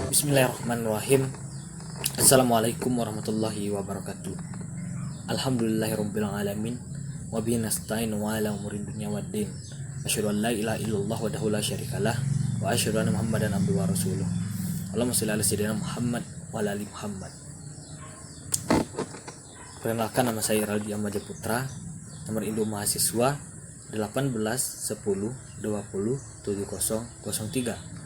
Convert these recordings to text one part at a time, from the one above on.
Bismillahirrahmanirrahim. Assalamualaikum warahmatullahi wabarakatuh. Alhamdulillahirabbil alamin wa bihi nasta'in wa ala umurid dunya waddin. Asyhadu an la ilaha illallah wahdahu la syarikalah wa asyhadu anna Muhammadan abduhu wa rasuluh. Allahumma shalli ala sayyidina Muhammad wa ala ali Muhammad. Perkenalkan, nama saya Raldi Ahmad Putra, nomor induk mahasiswa 18 10 20 7003.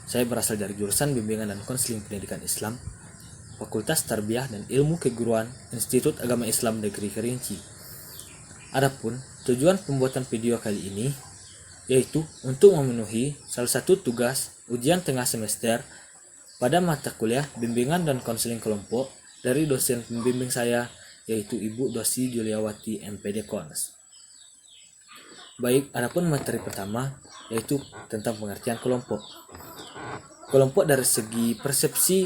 Saya berasal dari jurusan Bimbingan dan Konseling Pendidikan Islam, Fakultas Tarbiyah dan Ilmu Keguruan, Institut Agama Islam Negeri Kerinci. Adapun tujuan pembuatan video kali ini yaitu untuk memenuhi salah satu tugas ujian tengah semester pada mata kuliah Bimbingan dan Konseling Kelompok dari dosen pembimbing saya, yaitu Ibu Dosi Juliawati MPD Kons. Baik, adapun materi pertama yaitu tentang pengertian kelompok. Kelompok dari segi persepsi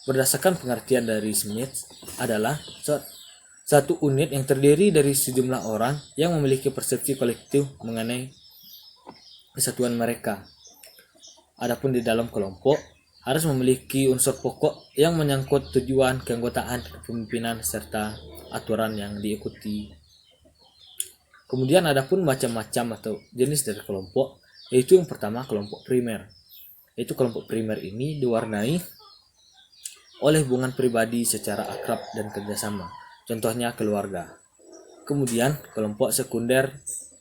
berdasarkan pengertian dari Smith adalah satu unit yang terdiri dari sejumlah orang yang memiliki persepsi kolektif mengenai kesatuan mereka. Adapun di dalam kelompok harus memiliki unsur pokok yang menyangkut tujuan, keanggotaan, kepemimpinan, serta aturan yang diikuti. Kemudian adapun macam-macam atau jenis dari kelompok, yaitu yang pertama kelompok primer. Yaitu kelompok primer ini diwarnai oleh hubungan pribadi secara akrab dan kerjasama, contohnya keluarga. Kemudian kelompok sekunder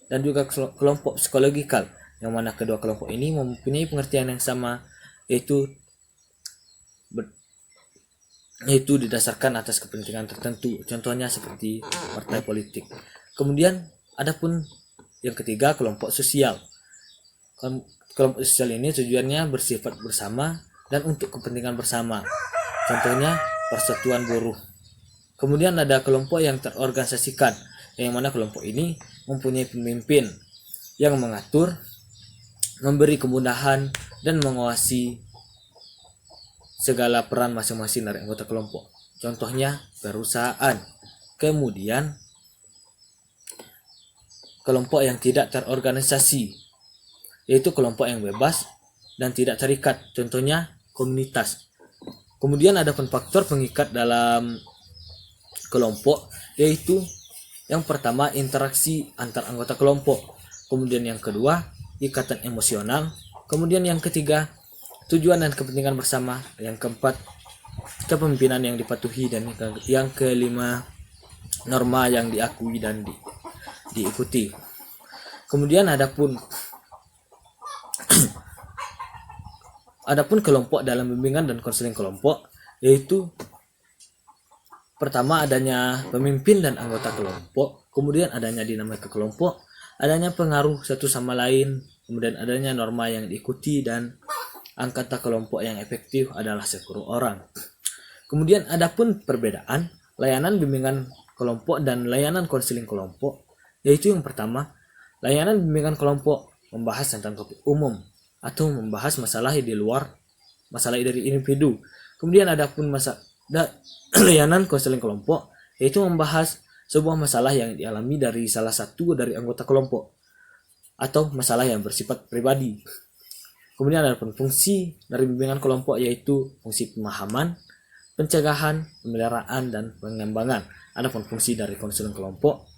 dan juga kelompok psikologikal, yang mana kedua kelompok ini mempunyai pengertian yang sama, yaitu didasarkan atas kepentingan tertentu, contohnya seperti partai politik. Kemudian adapun yang ketiga kelompok sosial. Kelompok sosial ini tujuannya bersifat bersama dan untuk kepentingan bersama, contohnya persatuan buruh. Kemudian ada kelompok yang terorganisasikan, yang mana kelompok ini mempunyai pemimpin yang mengatur, memberi kemudahan, dan mengawasi segala peran masing-masing dari anggota kelompok, contohnya perusahaan. Kemudian kelompok yang tidak terorganisasi, yaitu kelompok yang bebas dan tidak terikat, contohnya komunitas. Kemudian ada faktor pengikat dalam kelompok, yaitu yang pertama interaksi antar anggota kelompok, kemudian yang kedua ikatan emosional, kemudian yang ketiga tujuan dan kepentingan bersama, yang keempat kepemimpinan yang dipatuhi, dan yang kelima norma yang diakui dan diikuti. Kemudian adapun kelompok dalam bimbingan dan konseling kelompok, yaitu pertama adanya pemimpin dan anggota kelompok, kemudian adanya dinamika kelompok, adanya pengaruh satu sama lain, kemudian adanya norma yang diikuti, dan anggota kelompok yang efektif adalah 10 orang. Kemudian adapun perbedaan layanan bimbingan kelompok dan layanan konseling kelompok, yaitu yang pertama, layanan bimbingan kelompok membahas tentang topik umum atau membahas masalah di luar masalah dari individu. Kemudian adapun layanan konseling kelompok, yaitu membahas sebuah masalah yang dialami dari salah satu dari anggota kelompok atau masalah yang bersifat pribadi. Kemudian ada fungsi dari bimbingan kelompok, yaitu fungsi pemahaman, pencegahan, pemeliharaan, dan pengembangan. Ada fungsi dari konseling kelompok,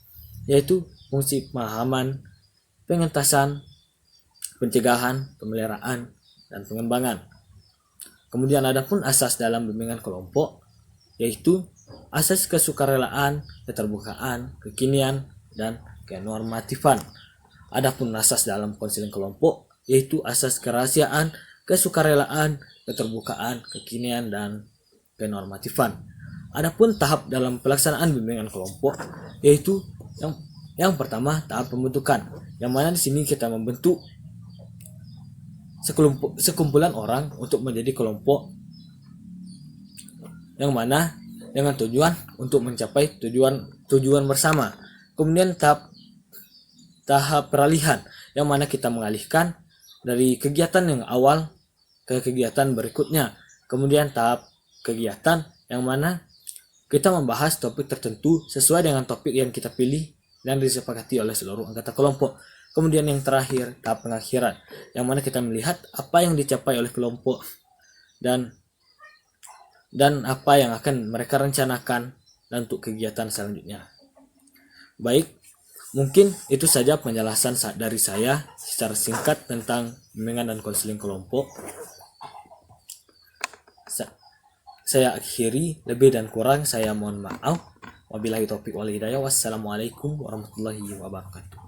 yaitu fungsi pemahaman, pengentasan, pencegahan, pemeliharaan, dan pengembangan. Kemudian ada pun asas dalam bimbingan kelompok, yaitu asas kesukarelaan, keterbukaan, kekinian, dan kenormatifan. Adapun asas dalam konseling kelompok, yaitu asas kerahasiaan, kesukarelaan, keterbukaan, kekinian, dan kenormatifan. Adapun tahap dalam pelaksanaan bimbingan kelompok, yaitu yang pertama tahap pembentukan, yang mana di sini kita membentuk sekumpulan orang untuk menjadi kelompok, yang mana dengan tujuan untuk mencapai tujuan bersama. Kemudian tahap peralihan, yang mana kita mengalihkan dari kegiatan yang awal ke kegiatan berikutnya. Kemudian tahap kegiatan, yang mana kita membahas topik tertentu sesuai dengan topik yang kita pilih dan disepakati oleh seluruh anggota kelompok. Kemudian yang terakhir, tahap pengakhiran, yang mana kita melihat apa yang dicapai oleh kelompok dan apa yang akan mereka rencanakan dan untuk kegiatan selanjutnya. Baik, mungkin itu saja penjelasan dari saya secara singkat tentang bimbingan dan konseling kelompok. Saya akhiri, lebih dan kurang saya mohon maaf. Wabillahi taufiq wal hidayah. Wassalamualaikum warahmatullahi wabarakatuh.